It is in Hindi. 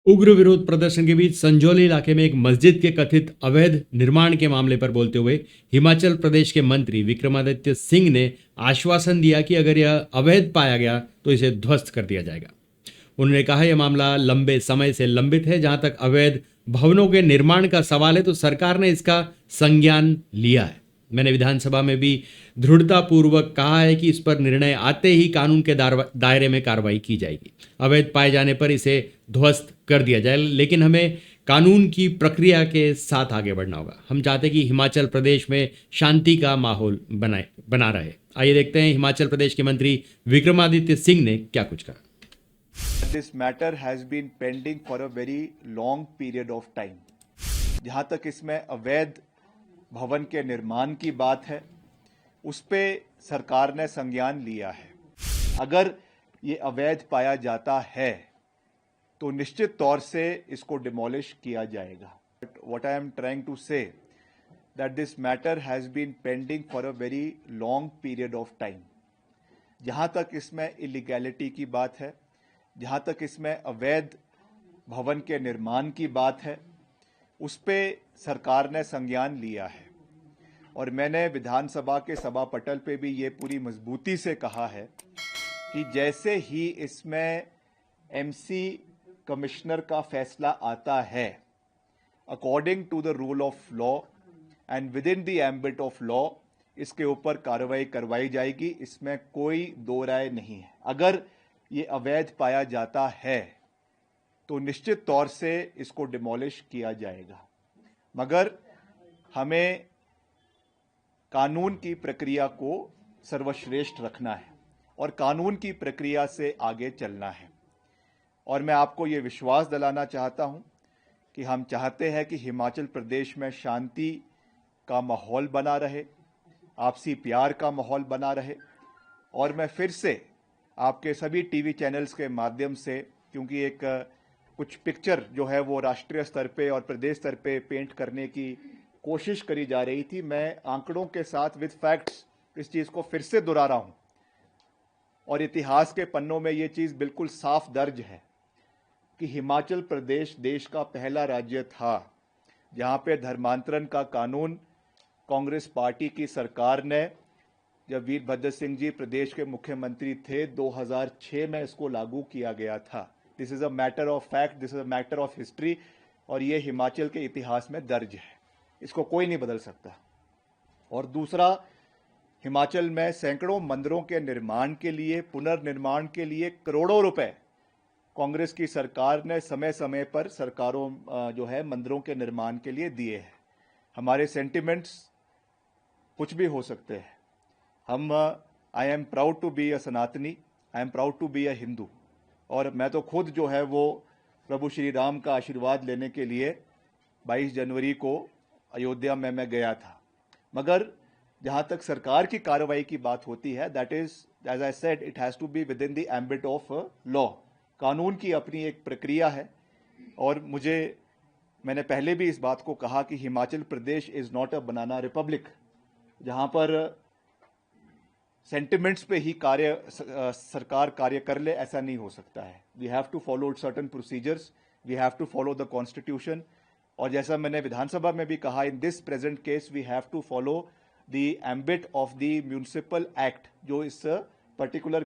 उग्र विरोध प्रदर्शन के बीच संजौली इलाके में एक मस्जिद के कथित अवैध निर्माण के मामले पर बोलते हुए हिमाचल प्रदेश के मंत्री विक्रमादित्य सिंह ने आश्वासन दिया कि अगर यह अवैध पाया गया तो इसे ध्वस्त कर दिया जाएगा। उन्होंने कहा यह मामला लंबे समय से लंबित है। जहां तक अवैध भवनों के निर्माण का सवाल है तो सरकार ने इसका संज्ञान लिया है। मैंने विधानसभा में भी दृढ़तापूर्वक कहा है कि इस पर निर्णय आते ही कानून के दायरे में कार्रवाई की जाएगी। अवैध पाए जाने पर इसे ध्वस्त कर दिया जाए, लेकिन हमें कानून की प्रक्रिया के साथ आगे बढ़ना होगा। हम चाहते हैं कि हिमाचल प्रदेश में शांति का माहौल बना रहे। आइए देखते हैं हिमाचल प्रदेश के मंत्री विक्रमादित्य सिंह ने क्या कुछ कहा। This matter has been pending for a very long period of time. जहाँ तक इसमें अवैध भवन के निर्माण की बात है, उस पे सरकार ने संज्ञान लिया है। अगर ये अवैध पाया जाता है तो निश्चित तौर से इसको डिमोलिश किया जाएगा। What I am trying to say that this matter has been pending for a very long period of time. जहाँ तक इसमें इलीगैलिटी की बात है, जहाँ तक इसमें अवैध भवन के निर्माण की बात है, उस पे सरकार ने संज्ञान लिया है और मैंने विधानसभा के सभा पटल पे भी ये पूरी मजबूती से कहा है कि जैसे ही इसमें एमसी कमिश्नर का फैसला आता है, according to the rule of law and within the ambit of law, इसके ऊपर कार्रवाई करवाई जाएगी। इसमें कोई दो राय नहीं है। अगर ये अवैध पाया जाता है तो निश्चित तौर से इसको डिमोलिश किया जाएगा, मगर हमें कानून की प्रक्रिया को सर्वश्रेष्ठ रखना है और कानून की प्रक्रिया से आगे चलना है। और मैं आपको ये विश्वास दिलाना चाहता हूँ कि हम चाहते हैं कि हिमाचल प्रदेश में शांति का माहौल बना रहे, आपसी प्यार का माहौल बना रहे। और मैं फिर से आपके सभी टीवी चैनल्स के माध्यम से, क्योंकि एक कुछ पिक्चर जो है वो राष्ट्रीय स्तर पे और प्रदेश स्तर पे पेंट करने की कोशिश करी जा रही थी, मैं आंकड़ों के साथ विद फैक्ट्स इस चीज़ को फिर से दोहरा रहा हूँ और इतिहास के पन्नों में ये चीज़ बिल्कुल साफ दर्ज है कि हिमाचल प्रदेश देश का पहला राज्य था जहाँ पे धर्मांतरण का कानून कांग्रेस पार्टी की सरकार ने, जब वीरभद्र सिंह जी प्रदेश के मुख्यमंत्री थे, 2006 में इसको लागू किया गया था। This is a matter of fact, this is a matter of history और ये हिमाचल के इतिहास में दर्ज है, इसको कोई नहीं बदल सकता। और दूसरा, हिमाचल में सैकड़ों मंदिरों के निर्माण के लिए, पुनर्निर्माण के लिए करोड़ों रुपए कांग्रेस की सरकार ने समय समय पर सरकारों जो है मंदिरों के निर्माण के लिए दिए हैं। हमारे सेंटिमेंट्स कुछ भी हो सकते हैं। हम I am proud to be a Sanatani, I am proud to be a Hindu. और मैं तो खुद जो है वो प्रभु श्री राम का आशीर्वाद लेने के लिए 22 जनवरी को अयोध्या में मैं गया था। मगर जहाँ तक सरकार की कार्रवाई की बात होती है, that is as I said, it has to be within the ambit of law. कानून की अपनी एक प्रक्रिया है और मैंने पहले भी इस बात को कहा कि Himachal Pradesh is not a banana republic जहाँ पर सेंटिमेंट्स पे ही सरकार कार्य कर ले, ऐसा नहीं हो सकता है। We have to follow certain procedures, we have to follow the constitution. और जैसा मैंने विधानसभा में भी कहा, in this present case we have to follow the ambit of the municipal act, जो इस पर्टिकुलर